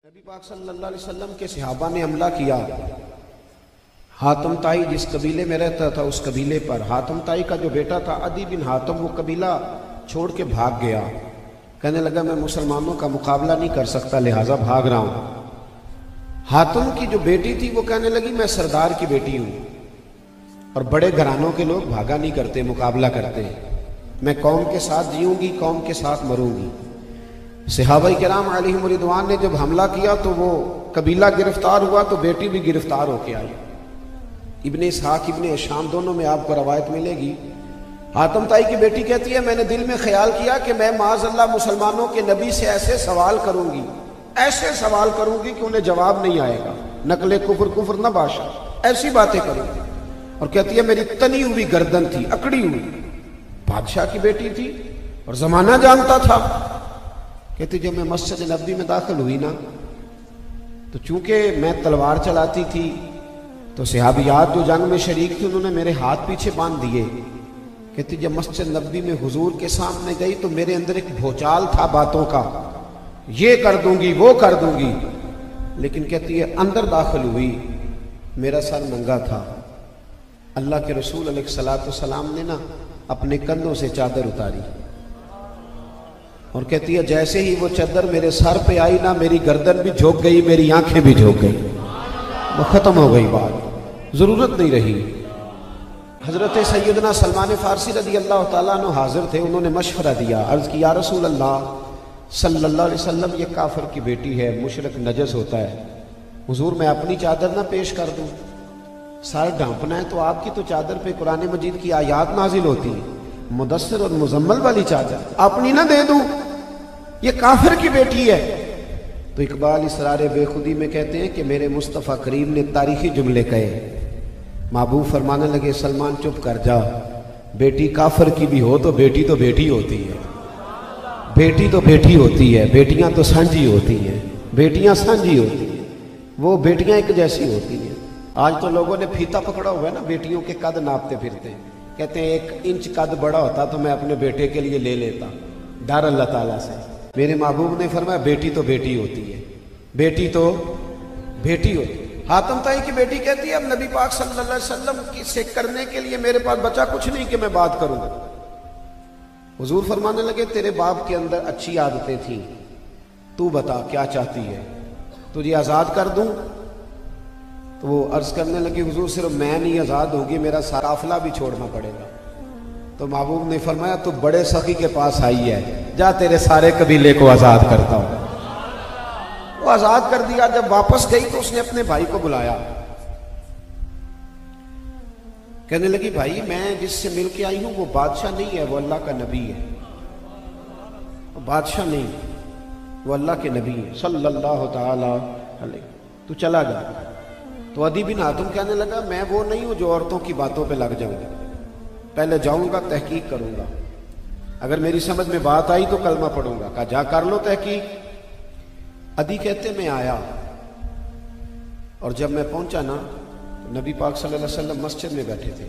नबी पाक सल्लल्लाहु अलैहि वसल्लम के सहाबा ने हमला किया। हातम ताई जिस कबीले में रहता था उस कबीले पर हातम ताई का जो बेटा था अदी बिन हातम वो कबीला छोड़ के भाग गया। कहने लगा मैं मुसलमानों का मुकाबला नहीं कर सकता लिहाजा भाग रहा हूं। हातम की जो बेटी थी वो कहने लगी मैं सरदार की बेटी हूं और बड़े घरानों के लोग भागा नहीं करते, मुकाबला करते। मैं कौम के साथ जीऊंगी, कौम के साथ मरूंगी। सहाबाए किराम अलैहिम रिदवान ने जब हमला किया तो वो कबीला गिरफ्तार हुआ तो बेटी भी गिरफ्तार होके आई। इब्ने इसहाक इब्ने शाम दोनों में आपको रवायत मिलेगी। हातम ताई की बेटी कहती है मैंने दिल में ख्याल किया कि मैं माज़अल्लाह मुसलमानों के नबी से ऐसे सवाल करूंगी, ऐसे सवाल करूंगी कि उन्हें जवाब नहीं आएगा। नकले कुफर कुफर न बाशा, ऐसी बातें करूंगी। और कहती है मेरी तनी हुई गर्दन थी, अकड़ी हुई। बादशाह की बेटी थी और जमाना जानता था। कहती जब मैं मस्जिद नबी में दाखिल हुई ना तो चूंकि मैं तलवार चलाती थी तो सहाबियात जो जंग में शरीक थी उन्होंने मेरे हाथ पीछे बांध दिए। कहती जब मस्जिद नबी में हुजूर के सामने गई तो मेरे अंदर एक भूचाल था बातों का, ये कर दूंगी वो कर दूंगी। लेकिन कहती है अंदर दाखिल हुई मेरा सर नंगा था। अल्लाह के रसूल अलैहिस्सलाम ने ना अपने कंधों से चादर उतारी और कहती है जैसे ही वो चादर मेरे सर पे आई ना मेरी गर्दन भी झुक गई, मेरी आंखें भी झुक गई, वो खत्म हो गई बात, जरूरत नहीं रही। हजरत सैयदना सलमान फारसी रदी अल्लाह ताला अन्हु हाजिर थे। उन्होंने मशवरा दिया, अर्ज किया या रसूल अल्लाह सल्लल्लाहु अलैहि वसल्लम ये काफिर की बेटी है, मुशरिक नजस होता है, हुजूर मैं अपनी चादर ना पेश कर दूं? सर ढांपना है तो आपकी तो चादर पे कुरान मजीद की आयात नाजिल होती है, मुदस्सिर और मुजम्मल वाली चादर अपनी ना दे दूं? ये काफिर की बेटी है। तो इकबाल इसरार बेखुदी में कहते हैं कि मेरे मुस्तफ़ा करीम ने तारीखी जुमले कहे। महबूब फरमाने लगे सलमान चुप कर जा, बेटी काफिर की भी हो तो बेटी होती है, बेटी तो बेटी होती है, बेटियां तो सांझी होती हैं, बेटियां सांझी होती हैं, वो बेटियां एक जैसी होती हैं। आज तो लोगों ने फीता पकड़ा हुआ है ना, बेटियों के कद नापते फिरते हैं। कहते हैं 1 इंच कद बड़ा होता तो मैं अपने बेटे के लिए ले लेता, डर अल्लाह ताला से। मेरे महबूब ने फरमाया बेटी तो बेटी होती है, बेटी तो बेटी होती है। हातम ताई की बेटी कहती है अब नबी पाक सल्लल्लाहु अलैहि वसल्लम से करने के लिए मेरे पास बचा कुछ नहीं कि मैं बात करूं। हुजूर फरमाने लगे तेरे बाप के अंदर अच्छी आदतें थी, तू बता क्या चाहती है, तुझे आजाद कर दूं? तो वो अर्ज करने लगी हुजूर सिर्फ मैं नहीं आजाद होगी, मेरा सारा काफिला भी छोड़ना पड़ेगा। तो महबूब ने फरमाया तू बड़े सखी के पास आई है, जा तेरे सारे कबीले को आजाद करता हूं। वो आजाद कर दिया। जब वापस गई तो उसने अपने भाई को बुलाया। कहने लगी भाई मैं जिससे मिल के आई हूं वो बादशाह नहीं है, वो अल्लाह का नबी है। वो बादशाह नहीं, वो अल्लाह के नबी है सल्लल्लाहु ताला अलैहि। तू चला जा। तो अदी बिन हातिम कहने लगा मैं वो नहीं हूं जो औरतों की बातों पे लग जाऊंगा, पहले जाऊंगा तहकीक करूंगा, अगर मेरी समझ में बात आई तो कलमा पढ़ूंगा। कहा जा कर लो तहकीक। अदी कहते मैं आया और जब मैं पहुंचा ना तो नबी पाक सल्लल्लाहु अलैहि वसल्लम मस्जिद में बैठे थे।